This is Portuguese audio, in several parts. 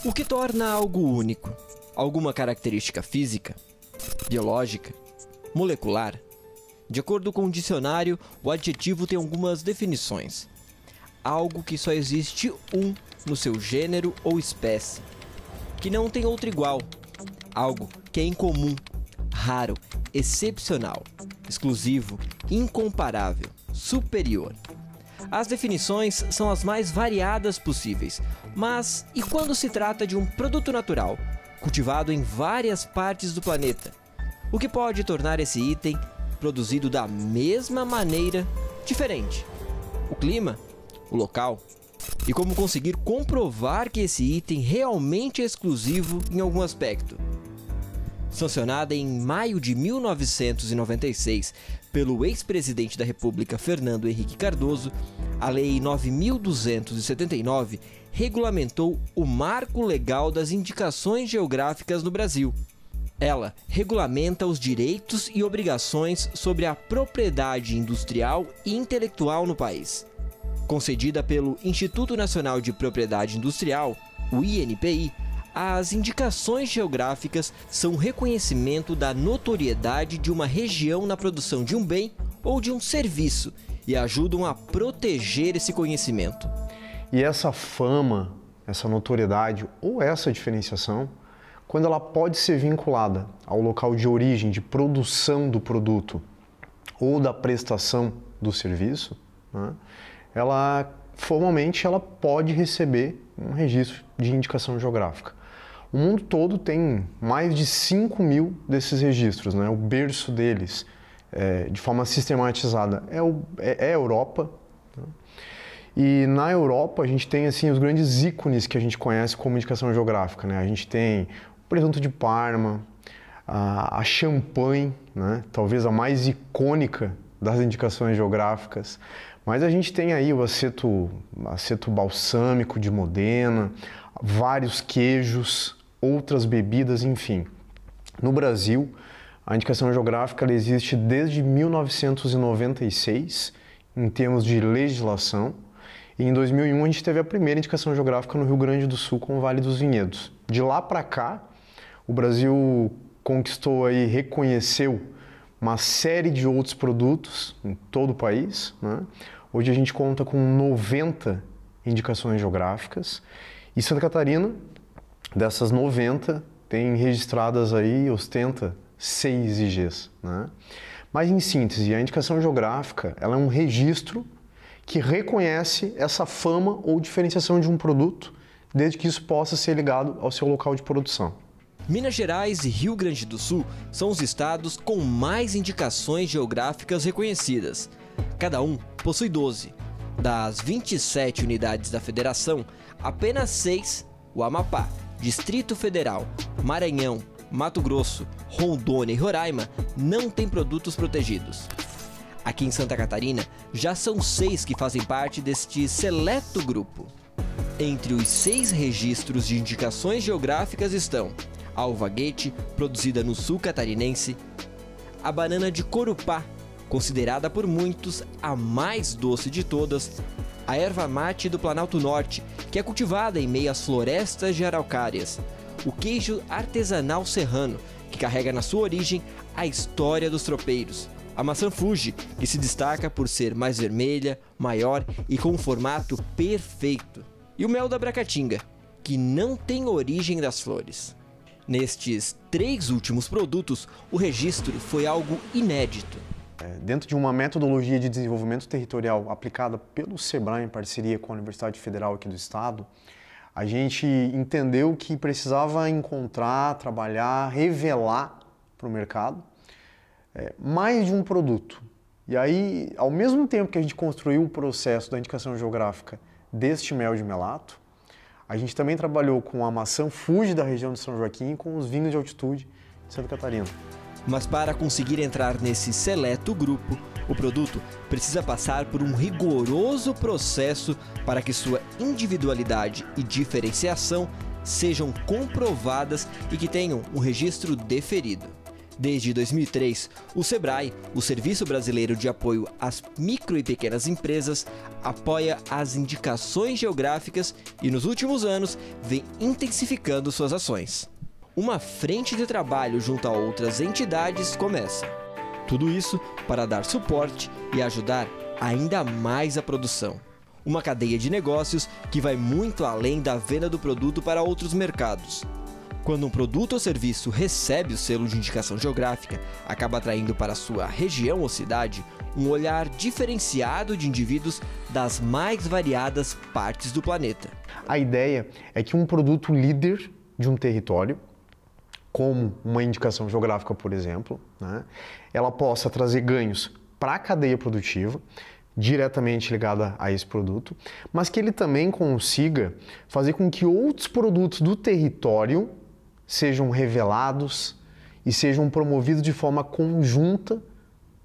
O que torna algo único? Alguma característica física, biológica, molecular? De acordo com o dicionário, o adjetivo tem algumas definições. Algo que só existe um no seu gênero ou espécie, que não tem outro igual. Algo que é incomum, raro, excepcional, exclusivo, incomparável, superior. As definições são as mais variadas possíveis, mas e quando se trata de um produto natural, cultivado em várias partes do planeta? O que pode tornar esse item produzido da mesma maneira diferente? O clima? O local? E como conseguir comprovar que esse item realmente é exclusivo em algum aspecto? Sancionada em maio de 1996 pelo ex-presidente da República Fernando Henrique Cardoso, a Lei 9.279 regulamentou o marco legal das indicações geográficas no Brasil. Ela regulamenta os direitos e obrigações sobre a propriedade industrial e intelectual no país. Concedida pelo Instituto Nacional de Propriedade Industrial, o INPI, as indicações geográficas são reconhecimento da notoriedade de uma região na produção de um bem ou de um serviço e ajudam a proteger esse conhecimento. E essa fama, essa notoriedade ou essa diferenciação, quando ela pode ser vinculada ao local de origem, de produção do produto ou da prestação do serviço, né, formalmente ela pode receber um registro de indicação geográfica. O mundo todo tem mais de 5.000 desses registros, né? O berço deles, de forma sistematizada, é a Europa. Né? E na Europa a gente tem assim, os grandes ícones que a gente conhece como indicação geográfica. Né? A gente tem o presunto de Parma, a champanhe, né? Talvez a mais icônica das indicações geográficas. Mas a gente tem aí o aceto balsâmico de Modena, vários queijos, outras bebidas, enfim. No Brasil, a indicação geográfica ela existe desde 1996, em termos de legislação, e em 2001 a gente teve a primeira indicação geográfica no Rio Grande do Sul com o Vale dos Vinhedos. De lá para cá, o Brasil conquistou aí, reconheceu uma série de outros produtos em todo o país, né? Hoje a gente conta com 90 indicações geográficas e Santa Catarina, dessas 90, tem registradas aí, ostenta 6 IGs, né? Mas em síntese, a indicação geográfica ela é um registro que reconhece essa fama ou diferenciação de um produto, desde que isso possa ser ligado ao seu local de produção. Minas Gerais e Rio Grande do Sul são os estados com mais indicações geográficas reconhecidas. Cada um possui 12. Das 27 unidades da federação, apenas 6, o Amapá, Distrito Federal, Maranhão, Mato Grosso, Rondônia e Roraima, não têm produtos protegidos. Aqui em Santa Catarina, já são 6 que fazem parte deste seleto grupo. Entre os 6 registros de indicações geográficas estão a alfaguete, produzida no sul catarinense, a banana de Corupá, considerada por muitos a mais doce de todas, a erva mate do Planalto Norte, que é cultivada em meio às florestas de araucárias, o queijo artesanal serrano, que carrega na sua origem a história dos tropeiros, a maçã Fuji, que se destaca por ser mais vermelha, maior e com um formato perfeito, e o mel da Bracatinga, que não tem origem das flores. Nestes 3 últimos produtos, o registro foi algo inédito. Dentro de uma metodologia de desenvolvimento territorial aplicada pelo SEBRAE em parceria com a Universidade Federal aqui do estado, a gente entendeu que precisava encontrar, trabalhar, revelar para o mercado mais de um produto. E aí, ao mesmo tempo que a gente construiu o processo da indicação geográfica deste mel de melato, a gente também trabalhou com a maçã Fuji da região de São Joaquim e com os vinhos de altitude de Santa Catarina. Mas para conseguir entrar nesse seleto grupo, o produto precisa passar por um rigoroso processo para que sua individualidade e diferenciação sejam comprovadas e que tenham um registro deferido. Desde 2003, o SEBRAE, o Serviço Brasileiro de Apoio às Micro e Pequenas Empresas, apoia as indicações geográficas e, nos últimos anos, vem intensificando suas ações. Uma frente de trabalho junto a outras entidades começa. Tudo isso para dar suporte e ajudar ainda mais a produção. Uma cadeia de negócios que vai muito além da venda do produto para outros mercados. Quando um produto ou serviço recebe o selo de indicação geográfica, acaba atraindo para sua região ou cidade um olhar diferenciado de indivíduos das mais variadas partes do planeta. A ideia é que um produto líder de um território, como uma indicação geográfica, por exemplo, né, ela possa trazer ganhos para a cadeia produtiva, diretamente ligada a esse produto, mas que ele também consiga fazer com que outros produtos do território sejam revelados e sejam promovidos de forma conjunta,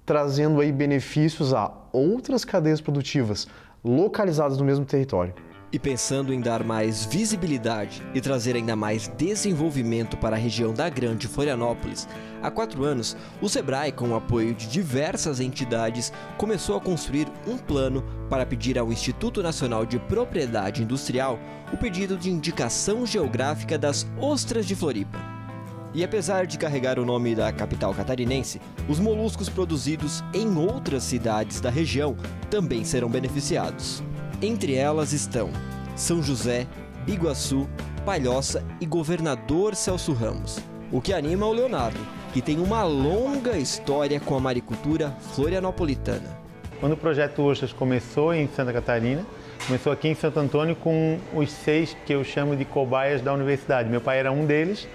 trazendo aí benefícios a outras cadeias produtivas localizadas no mesmo território. E pensando em dar mais visibilidade e trazer ainda mais desenvolvimento para a região da Grande Florianópolis, há 4 anos, o SEBRAE, com o apoio de diversas entidades, começou a construir um plano para pedir ao Instituto Nacional de Propriedade Industrial o pedido de indicação geográfica das ostras de Floripa. E apesar de carregar o nome da capital catarinense, os moluscos produzidos em outras cidades da região também serão beneficiados. Entre elas estão São José, Biguaçu, Palhoça e Governador Celso Ramos. O que anima o Leonardo, que tem uma longa história com a maricultura florianopolitana. Quando o projeto Ostras começou em Santa Catarina, começou aqui em Santo Antônio com os 6 que eu chamo de cobaias da universidade. Meu pai era um deles,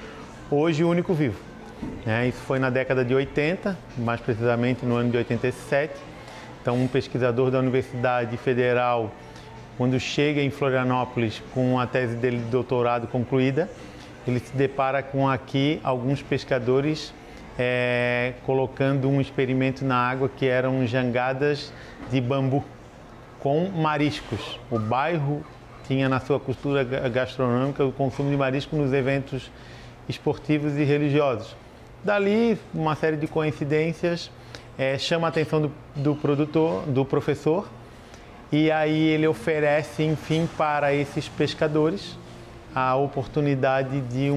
hoje o único vivo. Isso foi na década de 80, mais precisamente no ano de 87. Então, um pesquisador da Universidade Federal, quando chega em Florianópolis com a tese dele de doutorado concluída, ele se depara com aqui alguns pescadores colocando um experimento na água que eram jangadas de bambu com mariscos. O bairro tinha na sua cultura gastronômica o consumo de marisco nos eventos esportivos e religiosos. Dali, uma série de coincidências chama a atenção do professor, e aí ele oferece, enfim, para esses pescadores a oportunidade de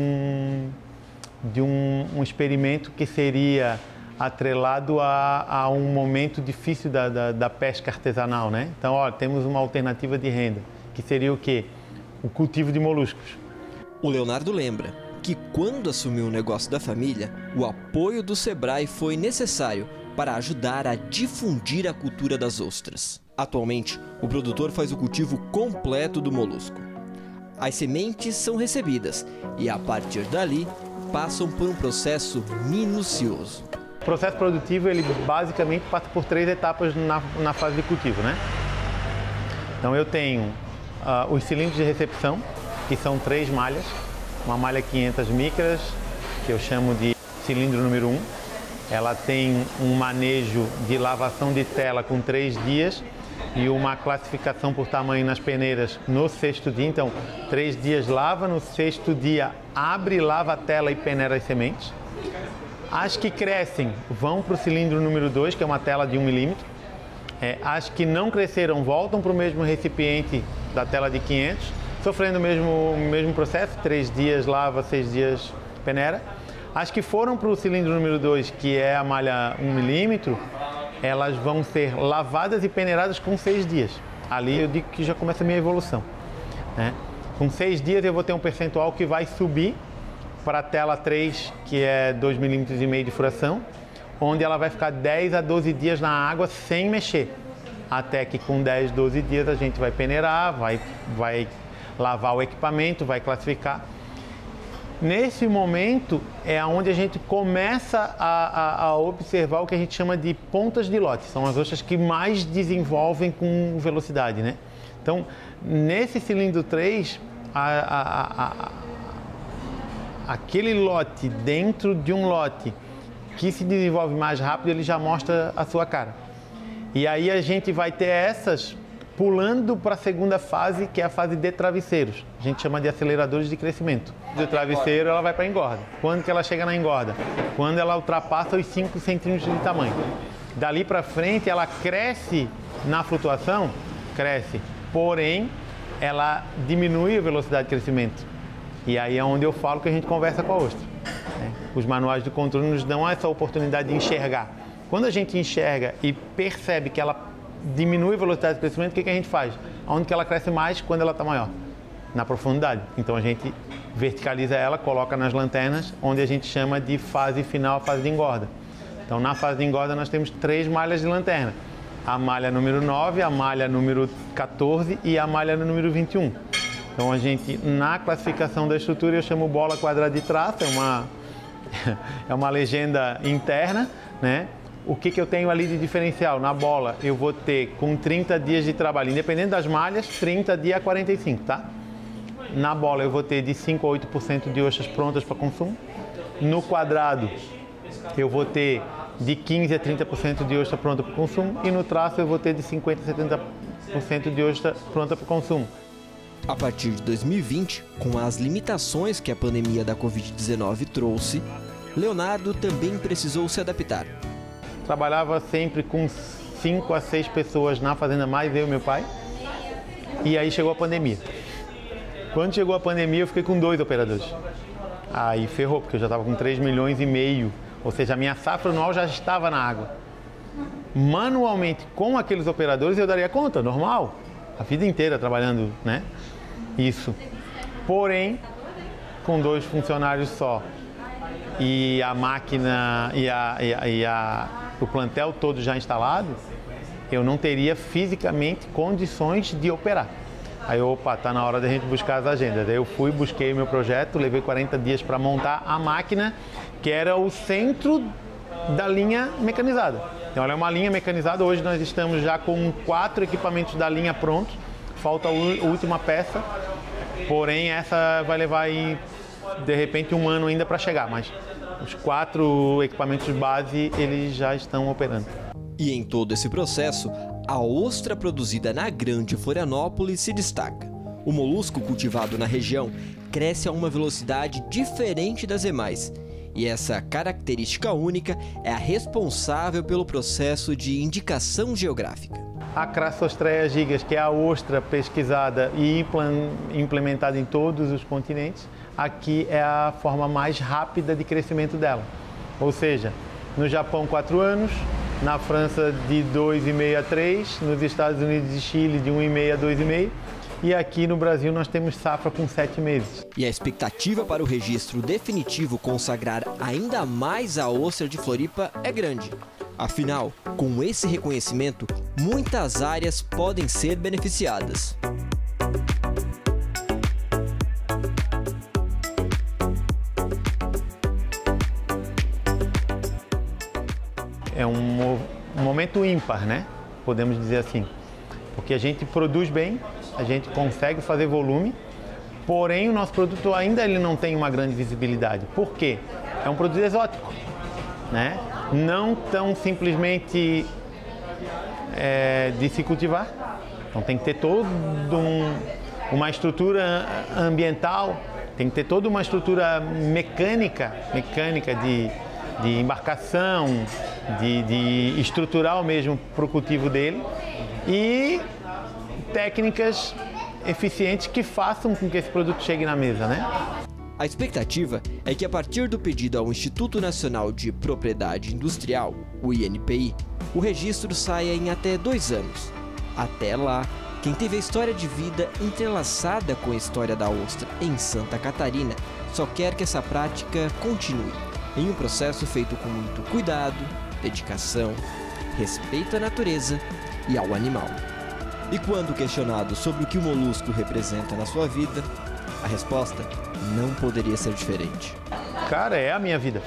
um experimento que seria atrelado a um momento difícil da pesca artesanal, né? Então, temos uma alternativa de renda, que seria o quê? O cultivo de moluscos. O Leonardo lembra que quando assumiu o negócio da família, o apoio do SEBRAE foi necessário para ajudar a difundir a cultura das ostras. Atualmente, o produtor faz o cultivo completo do molusco. As sementes são recebidas e, a partir dali, passam por um processo minucioso. O processo produtivo, ele basicamente passa por 3 etapas na fase de cultivo, né? Então, eu tenho os cilindros de recepção, que são 3 malhas. Uma malha 500 micras, que eu chamo de cilindro número 1. Ela tem um manejo de lavação de tela com 3 dias e uma classificação por tamanho nas peneiras no 6º dia. Então, 3 dias lava, no 6º dia abre, lava a tela e peneira as sementes. As que crescem vão para o cilindro número 2, que é uma tela de 1 milímetro. As que não cresceram voltam para o mesmo recipiente da tela de 500, sofrendo o mesmo processo, 3 dias lava, 6 dias peneira. As que foram para o cilindro número 2, que é a malha 1 milímetro, elas vão ser lavadas e peneiradas com 6 dias. Ali eu digo que já começa a minha evolução, né? Com 6 dias eu vou ter um percentual que vai subir para a tela 3, que é 2,5 milímetros de furação, onde ela vai ficar 10 a 12 dias na água sem mexer. Até que com 10, 12 dias a gente vai peneirar, vai lavar o equipamento, vai classificar. Nesse momento é onde a gente começa a observar o que a gente chama de pontas de lote. São as ostras que mais desenvolvem com velocidade, né? Então, nesse cilindro 3, aquele lote dentro de um lote que se desenvolve mais rápido, ele já mostra a sua cara. E aí a gente vai ter essas pulando para a segunda fase, que é a fase de travesseiros. A gente chama de aceleradores de crescimento. Do travesseiro ela vai para a engorda. Quando que ela chega na engorda? Quando ela ultrapassa os 5 centímetros de tamanho. Dali para frente ela cresce na flutuação, cresce, porém ela diminui a velocidade de crescimento. E aí é onde eu falo que a gente conversa com a ostra. Os manuais de controle nos dão essa oportunidade de enxergar. Quando a gente enxerga e percebe que ela diminui a velocidade de crescimento, o que a gente faz? Onde que ela cresce mais? Quando ela está maior, na profundidade. Então a gente verticaliza ela, coloca nas lanternas, onde a gente chama de fase final, a fase de engorda. Então na fase de engorda nós temos 3 malhas de lanterna. A malha número 9, a malha número 14 e a malha número 21. Então a gente, na classificação da estrutura, eu chamo bola quadrada de traço, é uma legenda interna, né? O que eu tenho ali de diferencial? Na bola eu vou ter com 30 dias de trabalho, independente das malhas, 30 dias a 45, tá? Na bola eu vou ter de 5 a 8% de ostras prontas para consumo. No quadrado eu vou ter de 15 a 30% de ostra pronta para consumo. E no traço eu vou ter de 50 a 70% de ostra pronta para consumo. A partir de 2020, com as limitações que a pandemia da Covid-19 trouxe, Leonardo também precisou se adaptar. Trabalhava sempre com 5 a 6 pessoas na fazenda, mais eu e meu pai. E aí chegou a pandemia. Quando chegou a pandemia, eu fiquei com 2 operadores. Aí ferrou, porque eu já estava com 3,5 milhões, ou seja, a minha safra anual já estava na água. Manualmente, com aqueles operadores, eu daria conta, normal. A vida inteira trabalhando, né? Isso. Porém, com 2 funcionários só e a máquina o plantel todo já instalado, eu não teria fisicamente condições de operar. Aí, opa, tá na hora da gente buscar as agendas. Aí eu fui, busquei meu projeto, levei 40 dias para montar a máquina, que era o centro da linha mecanizada. Então ela é uma linha mecanizada, hoje nós estamos já com 4 equipamentos da linha prontos, falta a última peça, porém essa vai levar aí, de repente, 1 ano ainda para chegar, mas os 4 equipamentos base, eles já estão operando. E em todo esse processo, a ostra produzida na Grande Florianópolis se destaca. O molusco cultivado na região cresce a uma velocidade diferente das demais. E essa característica única é a responsável pelo processo de indicação geográfica. A Crassostreia gigas, que é a ostra pesquisada e implementada em todos os continentes, aqui é a forma mais rápida de crescimento dela. Ou seja, no Japão 4 anos, na França de 2,5 a 3, nos Estados Unidos e Chile de 1,5 a 2,5, e aqui no Brasil nós temos safra com 7 meses. E a expectativa para o registro definitivo consagrar ainda mais a ostra de Floripa é grande. Afinal, com esse reconhecimento, muitas áreas podem ser beneficiadas. É um momento ímpar, né? Podemos dizer assim. Porque a gente produz bem, a gente consegue fazer volume, porém o nosso produto ainda ele não tem uma grande visibilidade. Por quê? É um produto exótico, né? Não tão simplesmente de se cultivar. Então tem que ter toda uma estrutura ambiental, tem que ter toda uma estrutura mecânica de embarcação, de estrutural mesmo para o cultivo dele, e técnicas eficientes que façam com que esse produto chegue na mesa, né? A expectativa é que a partir do pedido ao Instituto Nacional de Propriedade Industrial, o INPI, o registro saia em até 2 anos. Até lá, quem teve a história de vida entrelaçada com a história da ostra em Santa Catarina só quer que essa prática continue, em um processo feito com muito cuidado, dedicação, respeito à natureza e ao animal. E quando questionado sobre o que o molusco representa na sua vida, a resposta não poderia ser diferente. Cara, é a minha vida.